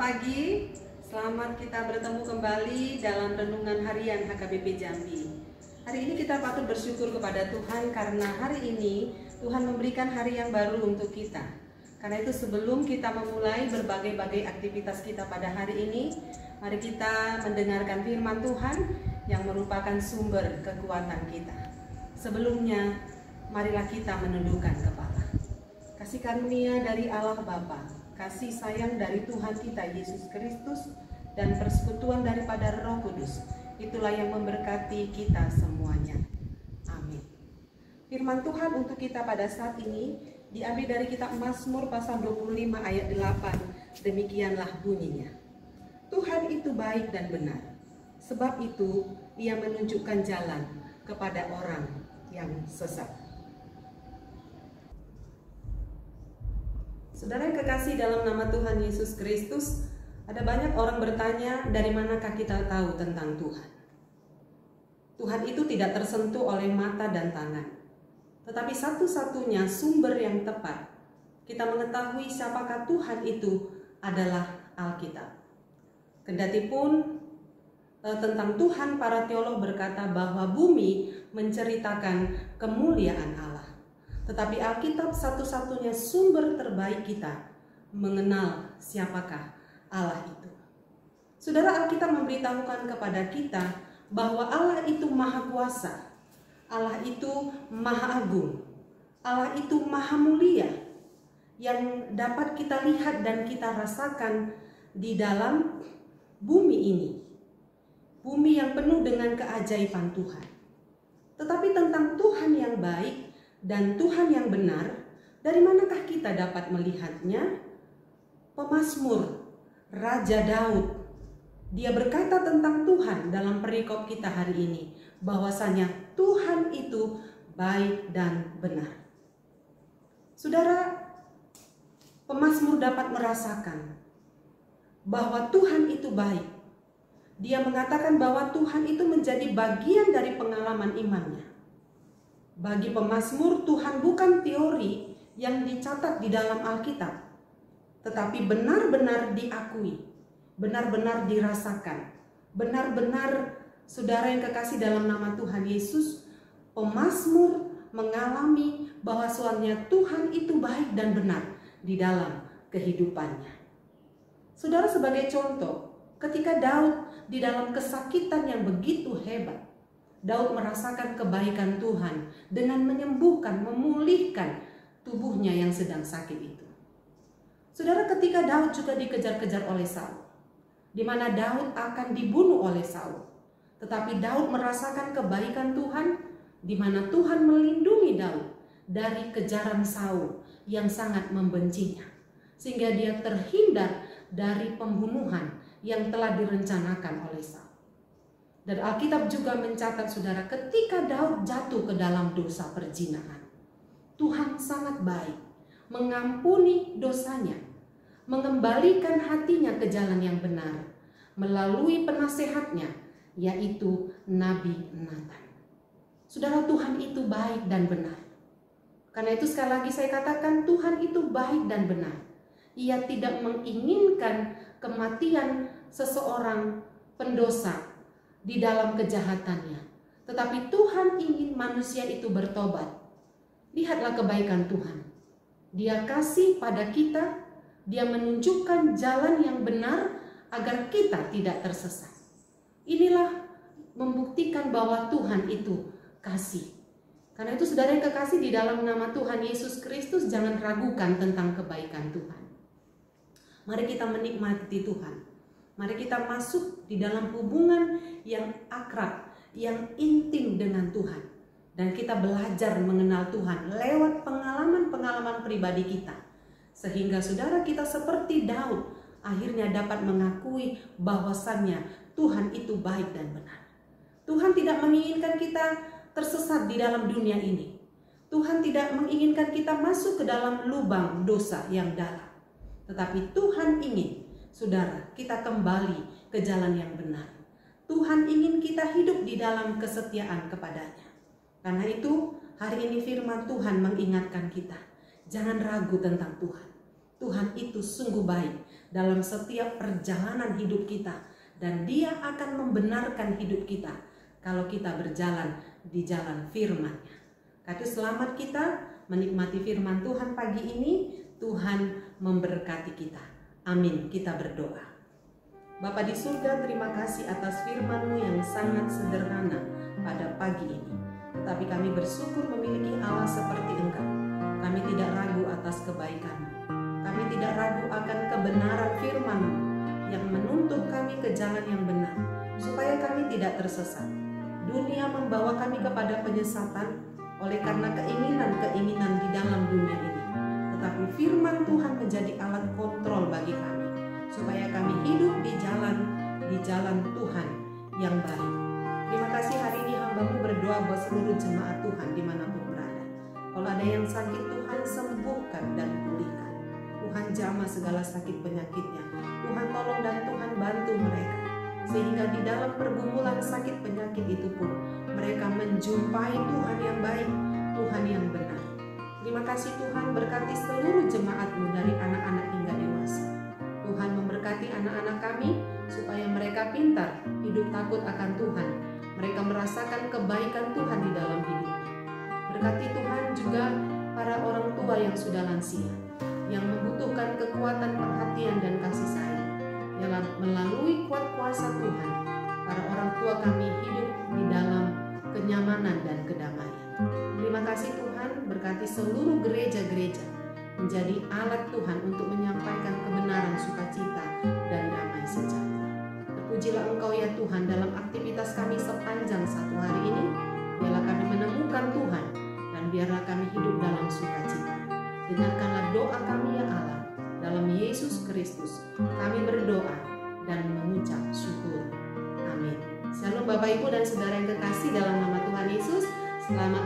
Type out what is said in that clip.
Pagi, selamat kita bertemu kembali dalam Renungan Harian HKBP Jambi. Hari ini kita patut bersyukur kepada Tuhan karena hari ini Tuhan memberikan hari yang baru untuk kita. Karena itu sebelum kita memulai berbagai-bagai aktivitas kita pada hari ini, mari kita mendengarkan firman Tuhan yang merupakan sumber kekuatan kita. Sebelumnya, marilah kita menundukkan kepala. Kasih karunia dari Allah Bapa, kasih sayang dari Tuhan kita Yesus Kristus, dan persekutuan daripada Roh Kudus, itulah yang memberkati kita semuanya. Amin. Firman Tuhan untuk kita pada saat ini diambil dari kitab Mazmur pasal 25 ayat 8. Demikianlah bunyinya. Tuhan itu baik dan benar, sebab itu Ia menunjukkan jalan kepada orang yang sesat. Saudara yang kekasih dalam nama Tuhan Yesus Kristus, ada banyak orang bertanya, dari manakah kita tahu tentang Tuhan? Tuhan itu tidak tersentuh oleh mata dan tangan. Tetapi satu-satunya sumber yang tepat kita mengetahui siapakah Tuhan itu adalah Alkitab. Kendatipun tentang Tuhan, para teolog berkata bahwa bumi menceritakan kemuliaan Allah. Tetapi Alkitab satu-satunya sumber terbaik kita mengenal siapakah Allah itu. Saudara, Alkitab memberitahukan kepada kita bahwa Allah itu maha kuasa, Allah itu maha agung, Allah itu maha mulia, yang dapat kita lihat dan kita rasakan di dalam bumi ini. Bumi yang penuh dengan keajaiban Tuhan. Tetapi tentang Tuhan yang baik dan Tuhan yang benar, dari manakah kita dapat melihatnya? Pemazmur Raja Daud, dia berkata tentang Tuhan dalam perikop kita hari ini, bahwasanya Tuhan itu baik dan benar. Saudara, pemazmur dapat merasakan bahwa Tuhan itu baik. Dia mengatakan bahwa Tuhan itu menjadi bagian dari pengalaman imannya. Bagi pemazmur, Tuhan bukan teori yang dicatat di dalam Alkitab, tetapi benar-benar diakui, benar-benar dirasakan, benar-benar saudara yang kekasih dalam nama Tuhan Yesus, pemazmur mengalami bahwasanya Tuhan itu baik dan benar di dalam kehidupannya. Saudara, sebagai contoh, ketika Daud di dalam kesakitan yang begitu hebat, Daud merasakan kebaikan Tuhan dengan menyembuhkan, memulihkan tubuhnya yang sedang sakit itu. Saudara, ketika Daud juga dikejar-kejar oleh Saul, di mana Daud akan dibunuh oleh Saul, tetapi Daud merasakan kebaikan Tuhan, di mana Tuhan melindungi Daud dari kejaran Saul yang sangat membencinya, sehingga dia terhindar dari pembunuhan yang telah direncanakan oleh Saul. Dan Alkitab juga mencatat, saudara, ketika Daud jatuh ke dalam dosa perzinahan, Tuhan sangat baik, mengampuni dosanya, mengembalikan hatinya ke jalan yang benar, melalui penasehatnya, yaitu Nabi Nathan. Saudara, Tuhan itu baik dan benar. Karena itu sekali lagi saya katakan, Tuhan itu baik dan benar. Ia tidak menginginkan kematian seseorang pendosa di dalam kejahatannya, tetapi Tuhan ingin manusia itu bertobat. Lihatlah kebaikan Tuhan. Dia kasih pada kita, Dia menunjukkan jalan yang benar agar kita tidak tersesat. Inilah membuktikan bahwa Tuhan itu kasih. Karena itu saudara yang kekasih, di dalam nama Tuhan Yesus Kristus, jangan ragukan tentang kebaikan Tuhan. Mari kita menikmati Tuhan. Mari kita masuk di dalam hubungan yang akrab, yang intim dengan Tuhan. Dan kita belajar mengenal Tuhan lewat pengalaman-pengalaman pribadi kita. Sehingga saudara kita seperti Daud akhirnya dapat mengakui bahwasannya Tuhan itu baik dan benar. Tuhan tidak menginginkan kita tersesat di dalam dunia ini. Tuhan tidak menginginkan kita masuk ke dalam lubang dosa yang dalam. Tetapi Tuhan ingin, saudara, kita kembali ke jalan yang benar. Tuhan ingin kita hidup di dalam kesetiaan kepadanya. Karena itu, hari ini firman Tuhan mengingatkan kita, jangan ragu tentang Tuhan. Tuhan itu sungguh baik dalam setiap perjalanan hidup kita. Dan Dia akan membenarkan hidup kita kalau kita berjalan di jalan firman-Nya. Karena selamat kita menikmati firman Tuhan pagi ini. Tuhan memberkati kita. Amin. Kita berdoa. Bapa di surga, terima kasih atas firman-Mu yang sangat sederhana pada pagi ini. Tetapi kami bersyukur memiliki Allah seperti Engkau. Kami tidak ragu atas kebaikan-Mu. Kami tidak ragu akan kebenaran firman-Mu yang menuntut kami ke jalan yang benar, supaya kami tidak tersesat. Dunia membawa kami kepada penyesatan oleh karena keinginan-keinginan di dalam dunia ini. Tetapi firman Tuhan menjadi alat kontrol bagi kami, supaya kami hidup di jalan Tuhan yang baik. Terima kasih hari ini hamba-Mu berdoa buat seluruh jemaat Tuhan dimanapun berada. Kalau ada yang sakit, Tuhan sembuhkan dan pulihkan. Tuhan jamah segala sakit penyakitnya. Tuhan tolong dan Tuhan bantu mereka. Sehingga di dalam pergumulan sakit penyakit itu pun mereka menjumpai Tuhan yang baik, Tuhan yang benar. Terima kasih Tuhan, berkati seluruh jemaat-Mu dari anak-anak hingga dewasa. Tuhan memberkati anak-anak kami supaya mereka pintar, hidup takut akan Tuhan. Mereka merasakan kebaikan Tuhan di dalam hidupnya. Berkati Tuhan juga para orang tua yang sudah lansia, yang membutuhkan kekuatan perhatian dan kasih sayang. Melalui kuat kuasa Tuhan, para orang tua kami hidup di dalam kenyamanan dan kedamaian. Terima kasih Tuhan, berkati seluruh gereja-gereja menjadi alat Tuhan untuk menyampaikan kebenaran, sukacita, dan damai sejahtera. Terpujilah Engkau ya Tuhan dalam aktivitas kami sepanjang satu hari ini. Biarlah kami menemukan Tuhan dan biarlah kami hidup dalam sukacita. Dengarkanlah doa kami ya Allah. Dalam Yesus Kristus kami berdoa dan mengucap syukur. Amin. Shalom Bapak Ibu dan Saudara yang kekasih dalam nama Tuhan Yesus. Selamat